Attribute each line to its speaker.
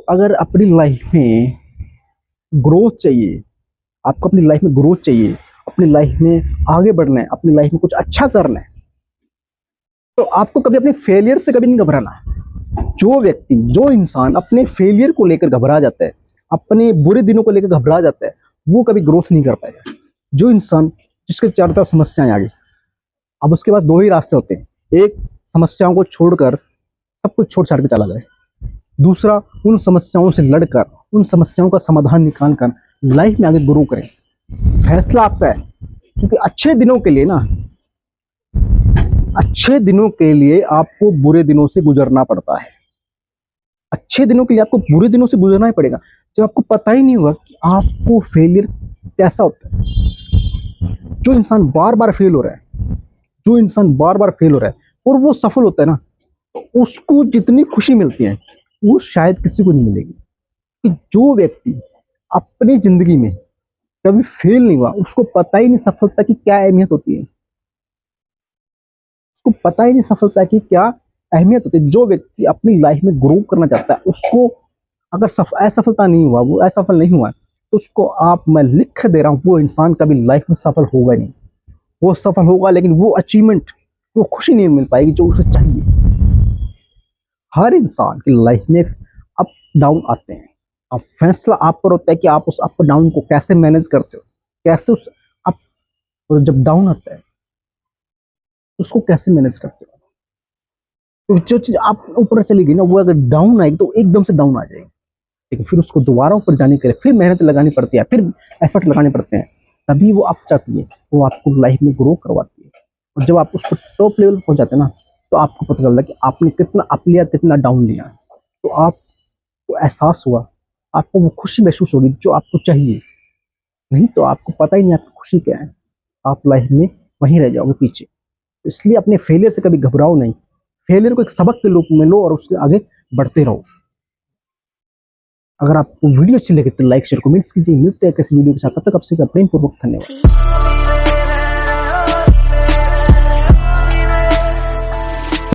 Speaker 1: अगर अपनी लाइफ में ग्रोथ चाहिए, आपको अपनी लाइफ में ग्रोथ चाहिए, अपनी लाइफ में आगे बढ़ना है, अपनी लाइफ में कुछ अच्छा करना है, तो आपको कभी अपने फेलियर से कभी नहीं घबराना। जो व्यक्ति, जो इंसान अपने फेलियर को लेकर घबरा जाता है, अपने बुरे दिनों को लेकर घबरा जाता है, वो कभी ग्रोथ नहीं कर पाएगा। जो इंसान जिसके चारों तरफ समस्याएं आ गई, अब उसके पास दो ही रास्ते होते हैं। एक, समस्याओं को छोड़कर सब कुछ छोड़ छाड़ के चला जाए। दूसरा, उन समस्याओं से लड़कर, उन समस्याओं का समाधान निकाल कर लाइफ में आगे ग्रो करें। फैसला आपका है, क्योंकि अच्छे दिनों के लिए ना, अच्छे दिनों के लिए आपको बुरे दिनों से गुजरना पड़ता है। अच्छे दिनों के लिए आपको बुरे दिनों से गुजरना ही पड़ेगा। जब आपको पता ही नहीं होगा कि आपको फेलियर कैसा होता है। जो इंसान बार बार फेल हो रहा है, जो इंसान बार बार फेल हो रहा है और वो सफल होता है ना, तो उसको जितनी खुशी मिलती है वो शायद किसी को नहीं मिलेगी। कि जो व्यक्ति अपनी जिंदगी में कभी फेल नहीं हुआ, उसको पता ही नहीं सफलता की क्या अहमियत होती है। उसको पता ही नहीं सफलता की क्या अहमियत होती है। जो व्यक्ति अपनी लाइफ में ग्रो करना चाहता है, उसको अगर असफलता नहीं हुआ, वो असफल नहीं हुआ, तो उसको मैं लिख दे रहा हूँ, वो इंसान कभी लाइफ में सफल होगा नहीं। वो सफल होगा लेकिन वो अचीवमेंट, वो खुशी नहीं मिल पाएगी जो उसे चाहिए। हर इंसान की लाइफ में अप डाउन आते हैं। अब फैसला आप पर होता है कि आप उस अप डाउन को कैसे मैनेज करते हो, कैसे उस अप, और जब डाउन आता है उसको कैसे मैनेज करते हो। तो जो चीज आप ऊपर चली गई ना, वो अगर डाउन आएगी तो एकदम से डाउन आ जाएगी, लेकिन फिर उसको दोबारा ऊपर जाने के लिए फिर मेहनत लगानी पड़ती है, फिर एफर्ट लगाने पड़ते हैं, तभी वो अप जाती है, वो आपको लाइफ में ग्रो करवाती है। और जब आप उसको टॉप लेवल पहुंच जाते हैं ना, तो आपको पता चलता है कि आपने कितना अप लिया, कितना डाउन लिया। तो आपको एहसास हुआ, आपको वो खुशी महसूस होगी जो आपको चाहिए। नहीं तो आपको पता ही नहीं आपकी खुशी क्या है, आप लाइफ में वहीं रह जाओगे पीछे। तो इसलिए अपने फेलियर से कभी घबराओ नहीं। फेलियर को एक सबक के रूप में लो और उसके आगे बढ़ते रहो। अगर आपको वीडियो अच्छी लगे तो लाइक शेयर कमेंट्स कीजिए। मिलते हैं किसी वीडियो के साथ, तब तक आपसे प्रेम पूर्वक धन्यवाद।